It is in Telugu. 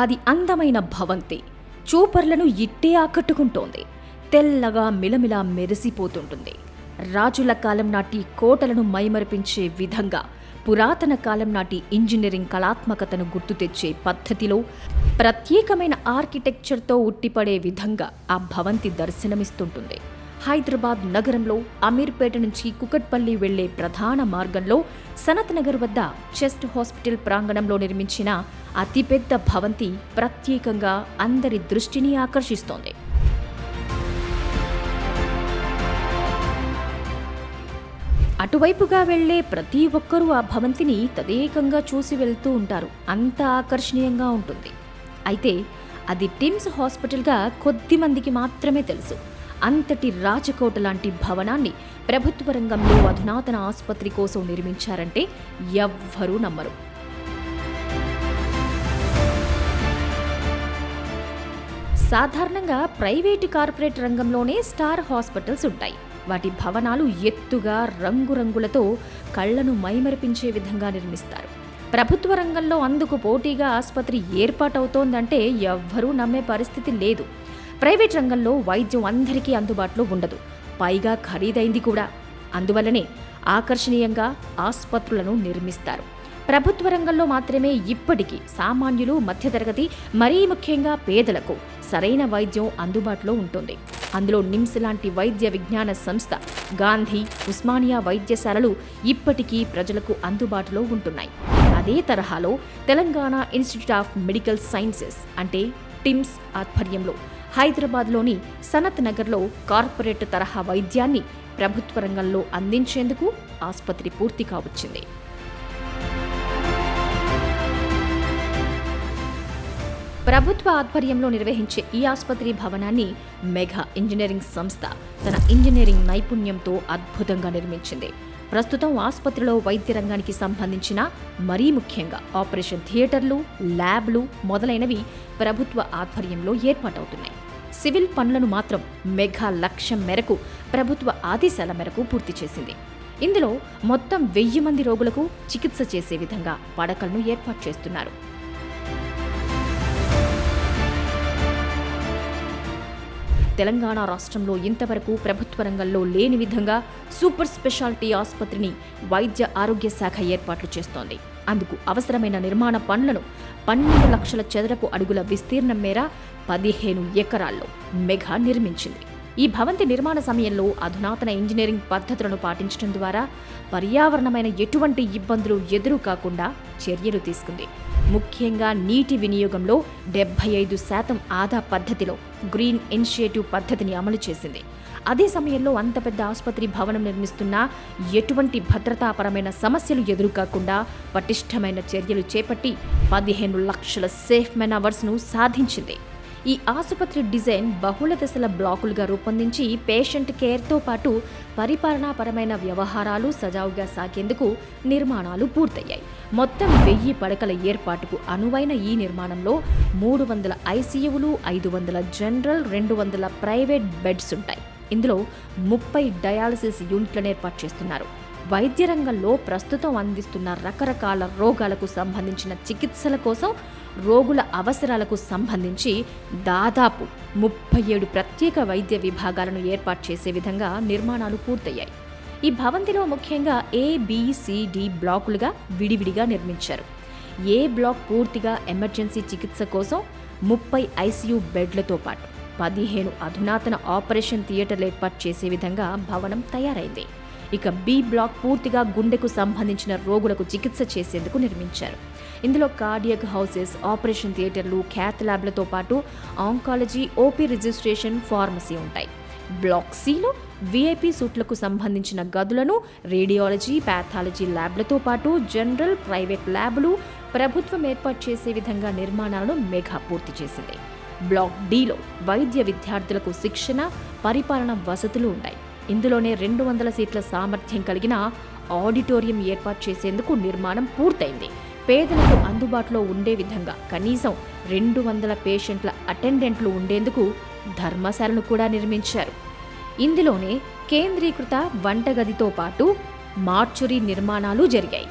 అది అందమైన భవంతి. చూపర్లను ఇట్టే ఆకట్టుకుంటోంది. తెల్లగా మిలమిలా మెరిసిపోతుంటుంది. రాజుల కాలం నాటి కోటలను మైమరిపించే విధంగా, పురాతన కాలం నాటి ఇంజనీరింగ్ కళాత్మకతను గుర్తు తెచ్చే పద్ధతిలో, ప్రత్యేకమైన ఆర్కిటెక్చర్తో ఉట్టిపడే విధంగా ఆ భవంతి దర్శనమిస్తుంటుంది. హైదరాబాద్ నగరంలో అమీర్పేట నుంచి కుకట్పల్లి వెళ్లే ప్రధాన మార్గంలో సనత్ నగర్ వద్ద చెస్ట్ హాస్పిటల్ ప్రాంగణంలో నిర్మించిన అతిపెద్ద భవంతి ప్రత్యేకంగా అందరి దృష్టిని ఆకర్షిస్తోంది. అటువైపుగా వెళ్లే ప్రతి ఒక్కరూ ఆ భవంతిని తదేకంగా చూసి వెళ్తూ ఉంటారు. అంత ఆకర్షణీయంగా ఉంటుంది. అయితే అది టిమ్స్ హాస్పిటల్గా కొద్ది మందికి మాత్రమే తెలుసు. అంతటి రాజకోట లాంటి భవనాన్ని ప్రభుత్వ రంగంలో అధునాతన ఆసుపత్రి కోసం నిర్మించారంటే ఎవ్వరూ నమ్మరు. సాధారణంగా ప్రైవేటు కార్పొరేట్ రంగంలోనే స్టార్ హాస్పిటల్స్ ఉంటాయి. వాటి భవనాలు ఎత్తుగా రంగురంగులతో కళ్లను మైమరిపించే విధంగా నిర్మిస్తారు. ప్రభుత్వ రంగంలో అందుకు పోటీగా ఆసుపత్రి ఏర్పాటవుతోందంటే ఎవ్వరూ నమ్మే పరిస్థితి లేదు. ప్రైవేట్ రంగంలో వైద్యం అందరికీ అందుబాటులో ఉండదు, పైగా ఖరీదైంది కూడా. అందువల్లనే ఆకర్షణీయంగా ఆసుపత్రులను నిర్మిస్తారు. ప్రభుత్వ రంగంలో మాత్రమే ఇప్పటికీ సామాన్యులు, మధ్యతరగతి, మరీ ముఖ్యంగా పేదలకు సరైన వైద్యం అందుబాటులో ఉంటుంది. అందులో నిమ్స్ లాంటి వైద్య విజ్ఞాన సంస్థ, గాంధీ, ఉస్మానియా వైద్యశాలలు ఇప్పటికీ ప్రజలకు అందుబాటులో ఉంటున్నాయి. అదే తరహాలో Telangana institute of medical sciences అంటే టిమ్స్ ఆధ్వర్యంలో హైదరాబాద్లోని సనత్ నగర్లో కార్పొరేట్ తరహా వైద్యాన్ని ప్రభుత్వ రంగంలో అందించేందుకు ఆసుపత్రి పూర్తి కావచ్చింది. ప్రభుత్వ ఆధ్వర్యంలో నిర్వహించే ఈ ఆసుపత్రి భవనాన్ని మెగా ఇంజనీరింగ్ సంస్థ తన ఇంజనీరింగ్ నైపుణ్యంతో అద్భుతంగా నిర్మించింది. ప్రస్తుతం ఆసుపత్రిలో వైద్య రంగానికి సంబంధించిన, మరీ ముఖ్యంగా ఆపరేషన్ థియేటర్లు, ల్యాబ్లు మొదలైనవి ప్రభుత్వ ఆధ్వర్యంలో ఏర్పాటవుతున్నాయి. సివిల్ పనులను మాత్రం మెగా లక్ష్యం మేరకు ప్రభుత్వ ఆదేశాల మేరకు పూర్తి చేసింది. ఇందులో మొత్తం 1000 మంది రోగులకు చికిత్స చేసే విధంగా పడకలను ఏర్పాటు చేస్తున్నారు. తెలంగాణ రాష్ట్రంలో ఇంతవరకు ప్రభుత్వ రంగంలో లేని విధంగా సూపర్ స్పెషాలిటీ ఆసుపత్రిని వైద్య ఆరోగ్య శాఖ ఏర్పాట్లు చేస్తోంది. అందుకు అవసరమైన నిర్మాణ పనులను 12 లక్షల చదరపు అడుగుల విస్తీర్ణం మేర 15 ఎకరాల్లో మెగా నిర్మించింది. ఈ భవంతి నిర్మాణ సమయంలో అధునాతన ఇంజనీరింగ్ పద్ధతులను పాటించడం ద్వారా పర్యావరణమైన ఎటువంటి ఇబ్బందులు ఎదురు కాకుండా చర్యలు తీసుకుంది. ముఖ్యంగా నీటి వినియోగంలో 75% ఆదా పద్ధతిలో గ్రీన్ ఇనిషియేటివ్ పద్ధతిని అమలు చేసింది. అదే సమయంలో అంత పెద్ద ఆసుపత్రి భవనం నిర్మిస్తున్నా ఎటువంటి భద్రతాపరమైన సమస్యలు ఎదురుకాకుండా పటిష్టమైన చర్యలు చేపట్టి 15 లక్షల సేఫ్ మెన్ అవర్స్ను సాధించింది. ఈ ఆసుపత్రి డిజైన్ బహుళ దశల బ్లాకులుగా రూపొందించి పేషెంట్ కేర్తో పాటు పరిపాలనాపరమైన వ్యవహారాలు సజావుగా సాగేందుకు నిర్మాణాలు పూర్తయ్యాయి. మొత్తం 1000 పడకల ఏర్పాటుకు అనువైన ఈ నిర్మాణంలో 300 ఐసీయూలు, 500 జనరల్, 200 ప్రైవేట్ బెడ్స్ ఉంటాయి. ఇందులో 30 డయాలసిస్ యూనిట్లను ఏర్పాటు చేస్తున్నారు. వైద్య రంగంలో ప్రస్తుతం అందిస్తున్న రకరకాల రోగాలకు సంబంధించిన చికిత్సల కోసం, రోగుల అవసరాలకు సంబంధించి దాదాపు 37 ప్రత్యేక వైద్య విభాగాలను ఏర్పాటు చేసే విధంగా నిర్మాణాలు పూర్తయ్యాయి. ఈ భవంతిలో ముఖ్యంగా ABCD బ్లాకులుగా విడివిడిగా నిర్మించారు. ఏ బ్లాక్ పూర్తిగా ఎమర్జెన్సీ చికిత్స కోసం 30 ఐసీయూ బెడ్లతో పాటు 15 అధునాతన ఆపరేషన్ థియేటర్లు ఏర్పాటు చేసే విధంగా భవనం తయారైంది. ఇక B బ్లాక్ పూర్తిగా గుండెకు సంబంధించిన రోగులకు చికిత్స చేసేందుకు నిర్మించారు. ఇందులో కార్డియక్ హౌసెస్, ఆపరేషన్ థియేటర్లు, క్యాత్ ల్యాబ్లతో పాటు ఆంకాలజీ, ఓపీ రిజిస్ట్రేషన్, ఫార్మసీ ఉంటాయి. బ్లాక్ Cలో VIP సూట్లకు సంబంధించిన గదులను, రేడియాలజీ, ప్యాథాలజీ ల్యాబ్లతో పాటు జనరల్, ప్రైవేట్ ల్యాబ్లు ప్రభుత్వం ఏర్పాటు చేసే విధంగా నిర్మాణాలను మెగా పూర్తి చేసింది. బ్లాక్ Dలో వైద్య విద్యార్థులకు శిక్షణ, పరిపాలన వసతులు ఉంటాయి. ఇందులోనే 200 సీట్ల సామర్థ్యం కలిగిన ఆడిటోరియం ఏర్పాటు చేసేందుకు నిర్మాణం పూర్తయింది. పేదలకు అందుబాటులో ఉండే విధంగా కనీసం 200 పేషెంట్ల అటెండెంట్లు ఉండేందుకు ధర్మశాలను కూడా నిర్మించారు. ఇందులోనే కేంద్రీకృత వంటగదితో పాటు మార్చురీ నిర్మాణాలు జరిగాయి.